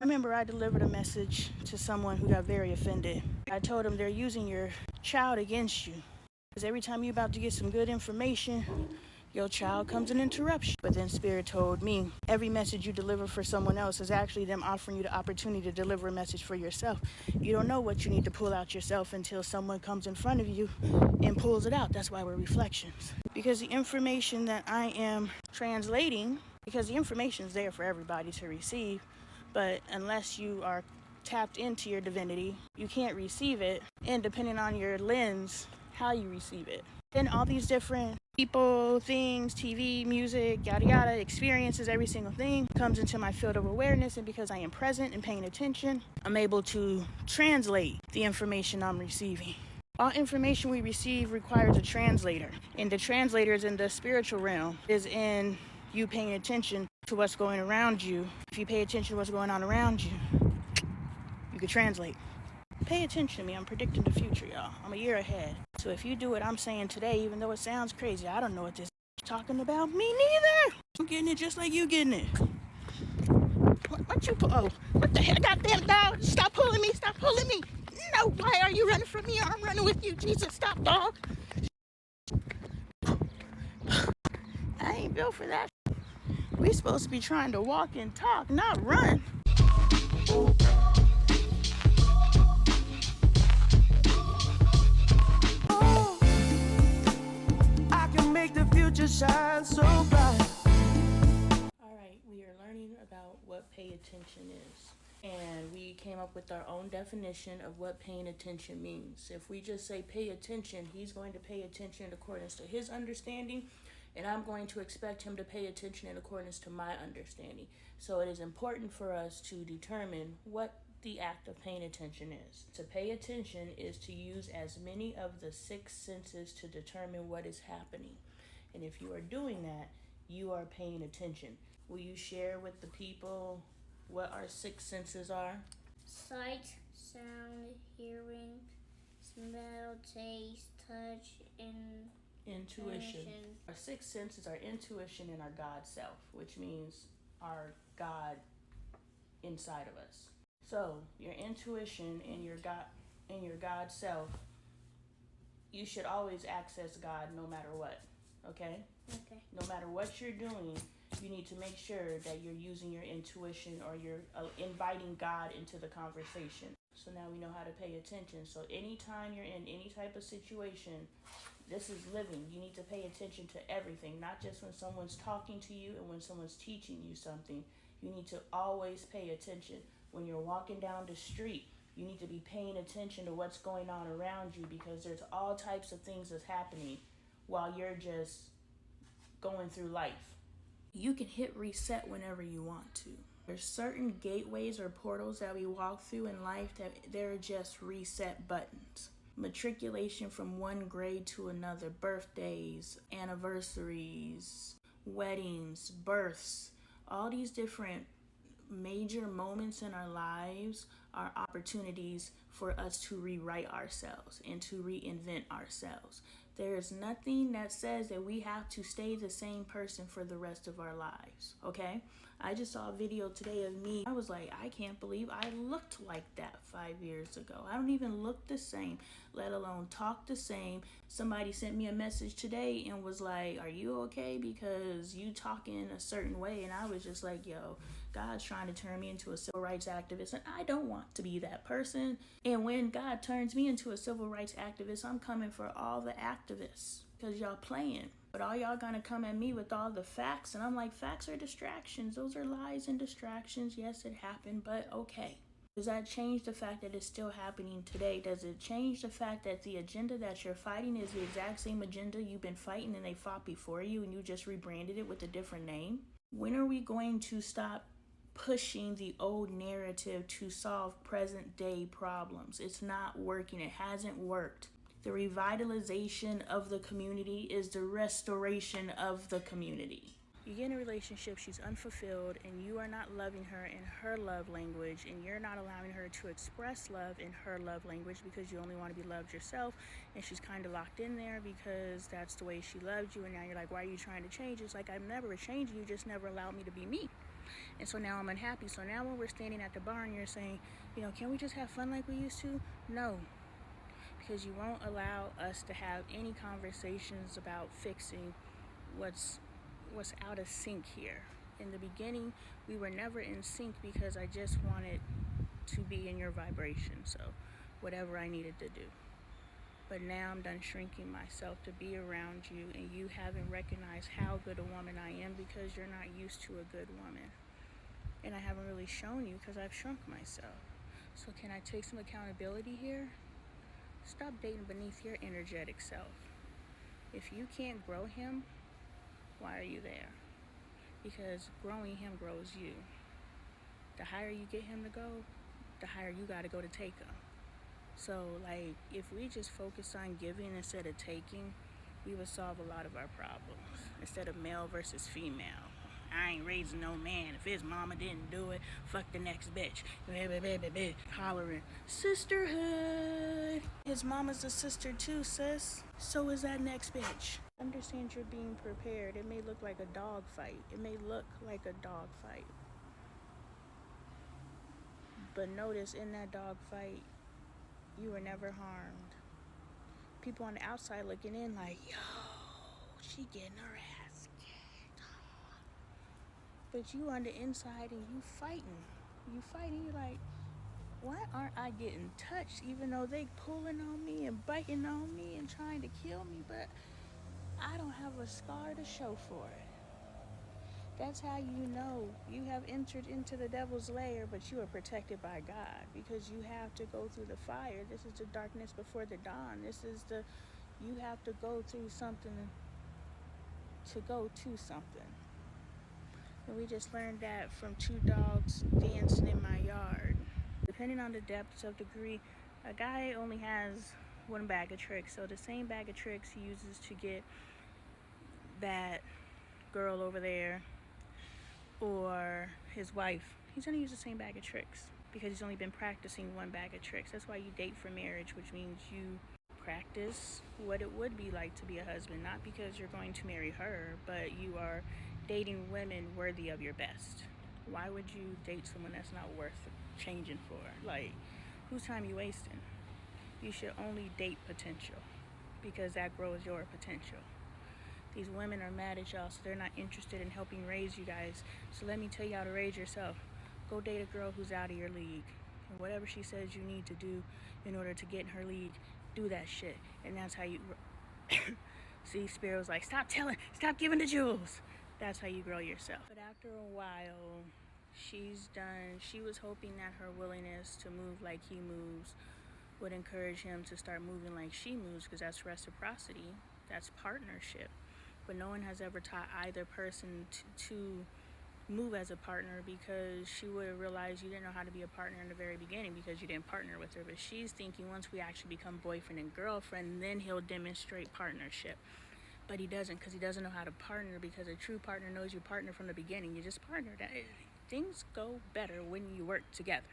remember I delivered a message to someone who got very offended. I told them they're using your child against you. Because every time you're about to get some good information, your child comes and interrupts you. But then Spirit told me, every message you deliver for someone else is actually them offering you the opportunity to deliver a message for yourself. You don't know what you need to pull out yourself until someone comes in front of you and pulls it out. That's why we're reflections. Because the information that I am translating, because the information is there for everybody to receive, but unless you are tapped into your divinity, you can't receive it, and depending on your lens, how you receive it. Then all these different people, things, TV, music, yada yada, experiences, every single thing comes into my field of awareness, and because I am present and paying attention, I'm able to translate the information I'm receiving. All information we receive requires a translator, and the translator is in the spiritual realm, is in you paying attention to what's going around you. If you pay attention to what's going on around you, you can translate. Pay attention to me. I'm predicting the future, y'all. I'm a year ahead. So if you do what I'm saying today, even though it sounds crazy, I don't know what this is talking about. Me neither. I'm getting it just like you getting it. What you pull? Oh, what the hell? Goddamn dog. Stop pulling me. Stop pulling me. No, why are you running from me? I'm running with you. Jesus, stop, dog. I ain't built for that. We supposed to be trying to walk and talk, not run. Oh, I can make the future shine so bright. Alright, we are learning about what pay attention is. And we came up with our own definition of what paying attention means. If we just say pay attention, he's going to pay attention in accordance to his understanding, and I'm going to expect him to pay attention in accordance to my understanding. So it is important for us to determine what the act of paying attention is. To pay attention is to use as many of the 6 senses to determine what is happening. And if you are doing that, you are paying attention. Will you share with the people what our 6 senses are? Sight, sound, hearing, smell, taste, touch, and Intuition. Our 6 senses are intuition and our God self, which means our God inside of us. So your intuition and your God self, you should always access God no matter what. Okay? Okay. No matter what you're doing, you need to make sure that you're using your intuition or you're inviting God into the conversation. So now we know how to pay attention. So anytime you're in any type of situation, this is living. You need to pay attention to everything, not just when someone's talking to you and when someone's teaching you something. You need to always pay attention. When you're walking down the street, you need to be paying attention to what's going on around you, because there's all types of things that's happening while you're just going through life. You can hit reset whenever you want to. There's certain gateways or portals that we walk through in life that they're just reset buttons. Matriculation from one grade to another, birthdays, anniversaries, weddings, births, all these different major moments in our lives are opportunities for us to rewrite ourselves and to reinvent ourselves. There is nothing that says that we have to stay the same person for the rest of our lives, okay? I just saw a video today of me. I was like, I can't believe I looked like that 5 years ago. I don't even look the same, let alone talk the same. Somebody sent me a message today and was like, are you okay? Because you talking a certain way. And I was just like, yo, God's trying to turn me into a civil rights activist, and I don't want to be that person. And when God turns me into a civil rights activist, I'm coming for all the activists, because y'all playing. But all y'all gonna come at me with all the facts, and I'm like, facts are distractions. Those are lies and distractions. Yes, it happened, but okay. Does that change the fact that it's still happening today? Does it change the fact that the agenda that you're fighting is the exact same agenda you've been fighting and they fought before you and you just rebranded it with a different name? When are we going to stop pushing the old narrative to solve present day problems? It's not working. It hasn't worked. The revitalization of the community is the restoration of the community. You get in a relationship, she's unfulfilled, and you are not loving her in her love language, and you're not allowing her to express love in her love language because you only want to be loved yourself, and she's kind of locked in there because that's the way she loved you, and now you're like, why are you trying to change? It's like, I'm never changing, you just never allowed me to be me. And so now I'm unhappy. So now when we're standing at the bar and you're saying, can we just have fun like we used to? No, because you won't allow us to have any conversations about fixing what's out of sync here. In the beginning, we were never in sync because I just wanted to be in your vibration, so whatever I needed to do. But now I'm done shrinking myself to be around you, and you haven't recognized how good a woman I am because you're not used to a good woman. And I haven't really shown you because I've shrunk myself. So can I take some accountability here? Stop dating beneath your energetic self. If you can't grow him, why are you there? Because growing him grows you. The higher you get him to go, the higher you got to go to take him. So, if we just focus on giving instead of taking, we would solve a lot of our problems. Instead of male versus female. I ain't raising no man. If his mama didn't do it, fuck the next bitch. Hollering, sisterhood. His mama's a sister too, sis. So is that next bitch. Understand you're being prepared. It may look like a dog fight. But notice in that dog fight, you were never harmed. People on the outside looking in like, yo, she getting her ass kicked. But you on the inside and you fighting. You're like, why aren't I getting touched even though they pulling on me and biting on me and trying to kill me, but I don't have a scar to show for it. That's how you know you have entered into the devil's lair, but you are protected by God because you have to go through the fire. This is the darkness before the dawn. You have to go through something to go to something. And we just learned that from two dogs dancing in my yard. Depending on the depths of degree, a guy only has one bag of tricks. So the same bag of tricks he uses to get that girl over there or his wife, he's going to use the same bag of tricks because he's only been practicing one bag of tricks. That's why you date for marriage, which means you practice what it would be like to be a husband, not because you're going to marry her, but you are dating women worthy of your best. Why would you date someone that's not worth changing for? Whose time you wasting? You should only date potential because that grows your potential. These women are mad at y'all, so they're not interested in helping raise you guys. So let me tell y'all to raise yourself. Go date a girl who's out of your league. And whatever she says you need to do in order to get in her league, do that shit. And that's how you... See, Spirit's like, stop giving the jewels. That's how you grow yourself. But after a while, she's done. She was hoping that her willingness to move like he moves would encourage him to start moving like she moves, because that's reciprocity. That's partnership. But no one has ever taught either person to move as a partner, because she would have realized you didn't know how to be a partner in the very beginning because you didn't partner with her. But she's thinking once we actually become boyfriend and girlfriend, then he'll demonstrate partnership. But he doesn't, because he doesn't know how to partner, because a true partner knows you partner from the beginning. You just partner. Things go better when you work together.